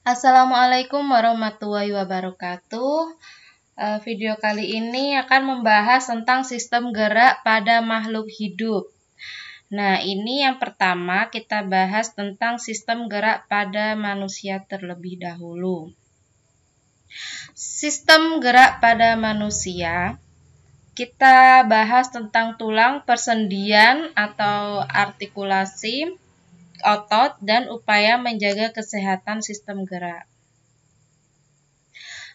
Assalamualaikum warahmatullahi wabarakatuh. Video kali ini akan membahas tentang sistem gerak pada makhluk hidup. Nah, ini yang pertama kita bahas tentang sistem gerak pada manusia terlebih dahulu. Sistem gerak pada manusia, kita bahas tentang tulang, persendian atau artikulasi, otot, dan upaya menjaga kesehatan sistem gerak.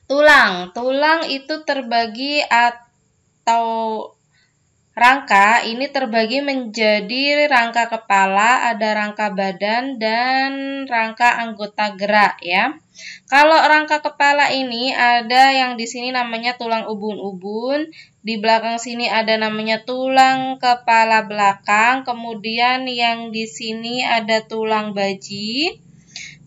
Tulang itu terbagi atau rangka ini terbagi menjadi rangka kepala, ada rangka badan, dan rangka anggota gerak ya. Kalau rangka kepala ini ada yang di sini namanya tulang ubun-ubun, di belakang sini ada namanya tulang kepala belakang, kemudian yang di sini ada tulang baji.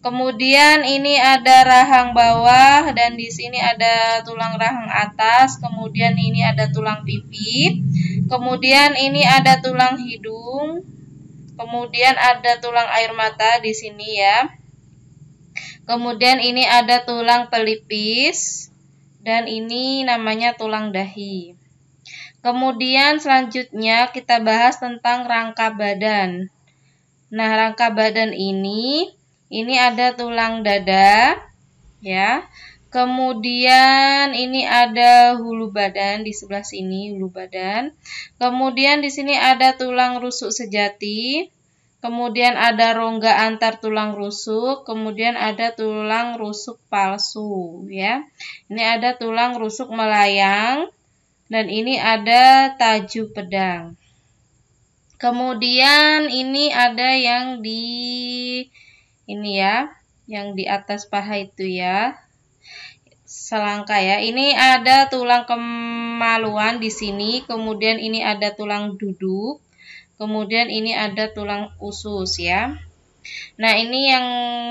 Kemudian ini ada rahang bawah dan di sini ada tulang rahang atas. Kemudian ini ada tulang pipi. Kemudian ini ada tulang hidung. Kemudian ada tulang air mata di sini ya. Kemudian ini ada tulang pelipis dan ini namanya tulang dahi. Kemudian selanjutnya kita bahas tentang rangka badan. Nah, rangka badan ini ada tulang dada, ya. Kemudian ini ada hulu badan di sebelah sini, hulu badan. Kemudian di sini ada tulang rusuk sejati. Kemudian ada rongga antar tulang rusuk. Kemudian ada tulang rusuk palsu, ya. Ini ada tulang rusuk melayang dan ini ada taju pedang. Kemudian ini ada yang yang di atas paha itu ya, selangka ya. Ini ada tulang kemaluan di sini, kemudian ini ada tulang duduk, kemudian ini ada tulang usus ya. Nah, ini yang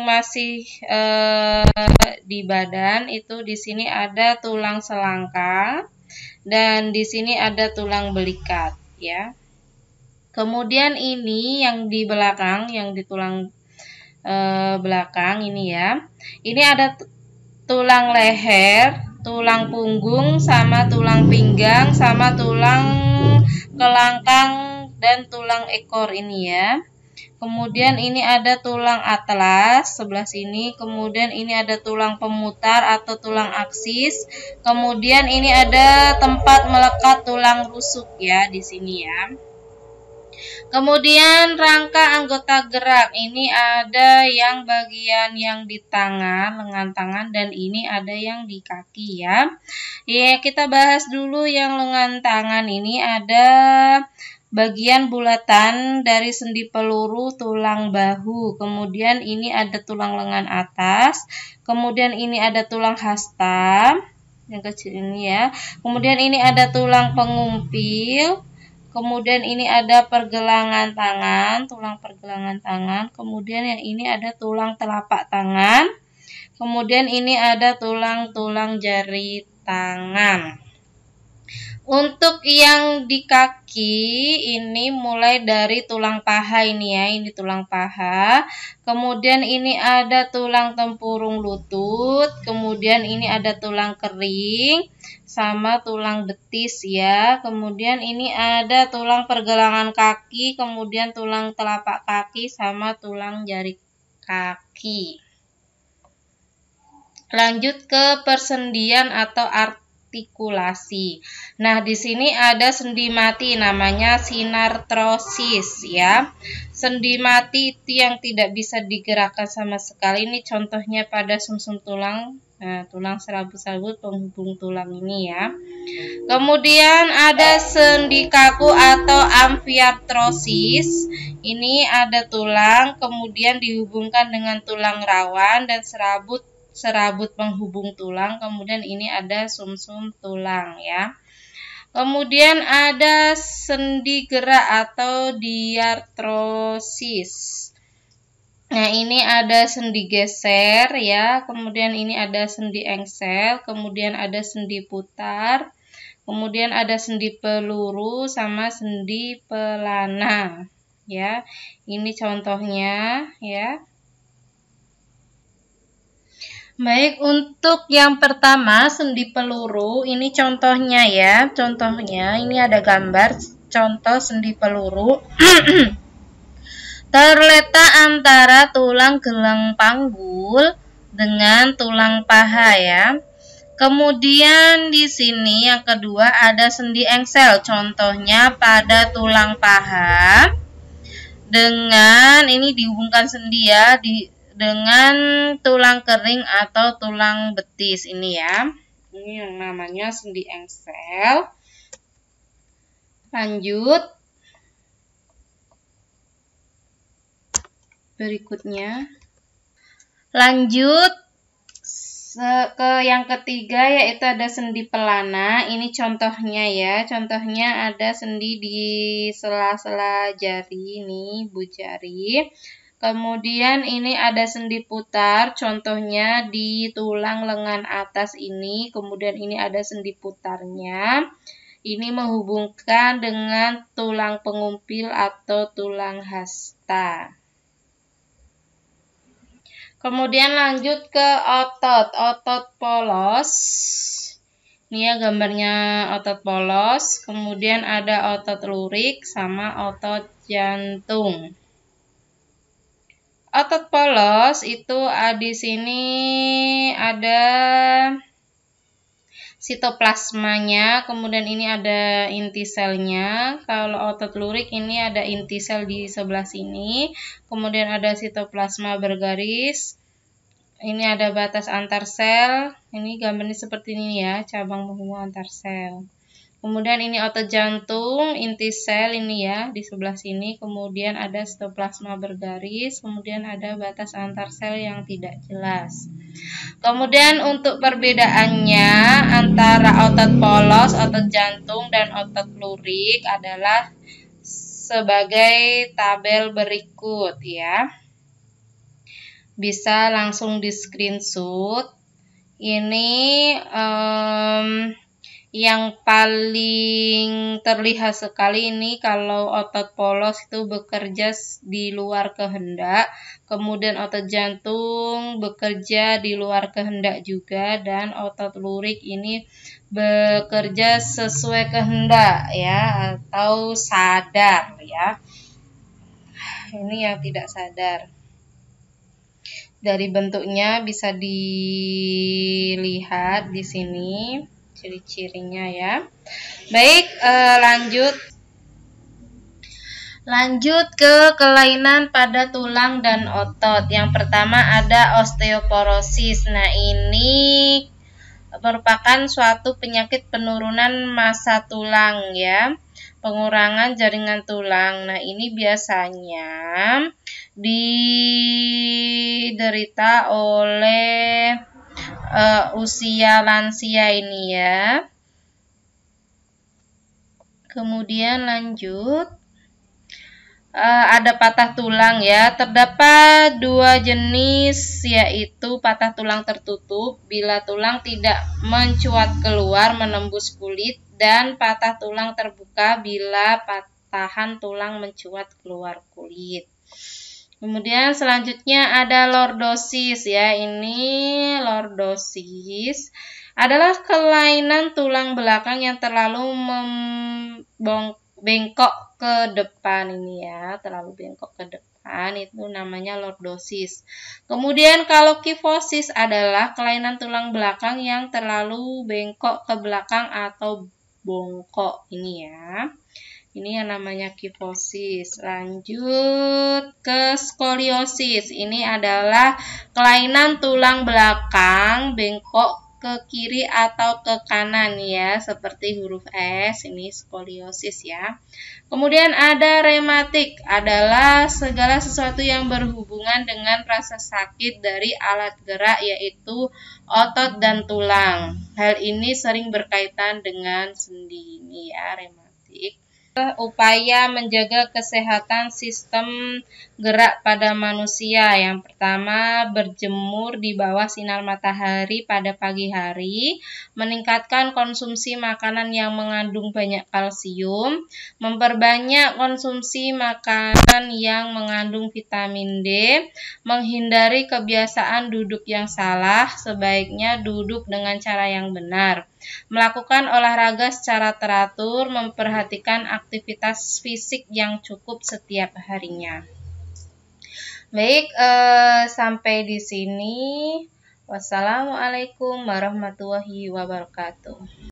masih di badan itu di sini ada tulang selangka dan di sini ada tulang belikat ya. Kemudian ini yang di belakang, yang di tulang belakang ini ya. Ini ada tulang leher, tulang punggung, sama tulang pinggang, sama tulang kelangkang dan tulang ekor ini ya. Kemudian ini ada tulang atlas sebelah sini, kemudian ini ada tulang pemutar atau tulang aksis. Kemudian ini ada tempat melekat tulang rusuk ya di sini ya. Kemudian rangka anggota gerak ini ada yang bagian yang di tangan, lengan tangan, dan ini ada yang di kaki ya. Ya, kita bahas dulu yang lengan tangan ini ada bagian bulatan dari sendi peluru tulang bahu. Kemudian ini ada tulang lengan atas. Kemudian ini ada tulang hasta yang kecil ini ya. Kemudian ini ada tulang pengumpil. Kemudian ini ada pergelangan tangan, tulang pergelangan tangan. Kemudian yang ini ada tulang telapak tangan. Kemudian ini ada tulang-tulang jari tangan. Untuk yang di kaki ini mulai dari tulang paha ini ya, ini tulang paha. Kemudian ini ada tulang tempurung lutut, kemudian ini ada tulang kering sama tulang betis ya. Kemudian ini ada tulang pergelangan kaki, kemudian tulang telapak kaki sama tulang jari kaki. Lanjut ke persendian atau artikulasi. Nah, di sini ada sendi mati namanya sinartrosis ya. Sendi mati itu yang tidak bisa digerakkan sama sekali. Ini contohnya pada sumsum tulang. Nah, tulang serabut-serabut penghubung tulang ini ya. Kemudian ada sendi kaku atau amfiartrosis. Ini ada tulang, kemudian dihubungkan dengan tulang rawan dan serabut penghubung tulang, kemudian ini ada sumsum tulang ya. Kemudian ada sendi gerak atau diartrosis. Nah, ini ada sendi geser ya, kemudian ini ada sendi engsel, kemudian ada sendi putar, kemudian ada sendi peluru sama sendi pelana ya. Ini contohnya ya. Baik, untuk yang pertama sendi peluru, ini contohnya ya. Contohnya ini ada gambar contoh sendi peluru. Terletak antara tulang gelang panggul dengan tulang paha ya. Kemudian di sini yang kedua ada sendi engsel. Contohnya pada tulang paha dengan ini dihubungkan sendi ya dengan tulang kering atau tulang betis ini ya. Ini yang namanya sendi engsel. Lanjut. Berikutnya. Lanjut ke yang ketiga yaitu ada sendi pelana. Ini contohnya ya. Contohnya ada sendi di sela-sela jari ini, bu jari. Kemudian ini ada sendi putar, contohnya di tulang lengan atas ini. Kemudian ini ada sendi putarnya. Ini menghubungkan dengan tulang pengumpil atau tulang hasta. Kemudian lanjut ke otot polos. Ini ya gambarnya otot polos. Kemudian ada otot lurik sama otot jantung. Otot polos itu di sini ada sitoplasmanya, kemudian ini ada inti selnya. Kalau otot lurik ini ada inti sel di sebelah sini, kemudian ada sitoplasma bergaris. Ini ada batas antar sel. Ini gambarnya seperti ini ya, cabang penghubung antar sel. Kemudian ini otot jantung, inti sel ini ya di sebelah sini. Kemudian ada sitoplasma bergaris. Kemudian ada batas antar sel yang tidak jelas. Kemudian untuk perbedaannya antara otot polos, otot jantung, dan otot lurik adalah sebagai tabel berikut ya. Bisa langsung di screenshot. Ini yang paling terlihat sekali ini kalau otot polos itu bekerja di luar kehendak, kemudian otot jantung bekerja di luar kehendak juga, dan otot lurik ini bekerja sesuai kehendak ya atau sadar ya. Ini yang tidak sadar. Dari bentuknya bisa dilihat di sini ciri-cirinya ya. Baik, lanjut ke kelainan pada tulang dan otot. Yang pertama ada osteoporosis. Nah, ini merupakan suatu penyakit penurunan massa tulang ya, pengurangan jaringan tulang. Nah, ini biasanya diderita oleh usia lansia ini ya. Kemudian lanjut, ada patah tulang ya. Terdapat dua jenis, yaitu patah tulang tertutup bila tulang tidak mencuat keluar menembus kulit, dan patah tulang terbuka bila patahan tulang mencuat keluar kulit. Kemudian selanjutnya ada lordosis ya. Ini lordosis adalah kelainan tulang belakang yang terlalu bengkok ke depan ini ya, terlalu bengkok ke depan, itu namanya lordosis. Kemudian kalau kifosis adalah kelainan tulang belakang yang terlalu bengkok ke belakang atau bongkok ini ya. Ini yang namanya kifosis. Lanjut ke skoliosis. Ini adalah kelainan tulang belakang bengkok ke kiri atau ke kanan ya, seperti huruf S, ini skoliosis ya. Kemudian ada rematik, adalah segala sesuatu yang berhubungan dengan rasa sakit dari alat gerak, yaitu otot dan tulang. Hal ini sering berkaitan dengan sendi ini ya, rematik. Upaya menjaga kesehatan sistem gerak pada manusia. Yang pertama, berjemur di bawah sinar matahari pada pagi hari, meningkatkan konsumsi makanan yang mengandung banyak kalsium, memperbanyak konsumsi makanan yang mengandung vitamin D, menghindari kebiasaan duduk yang salah, sebaiknya duduk dengan cara yang benar, melakukan olahraga secara teratur, memperhatikan aktivitas fisik yang cukup setiap harinya. Baik, sampai di sini. Wassalamualaikum warahmatullahi wabarakatuh.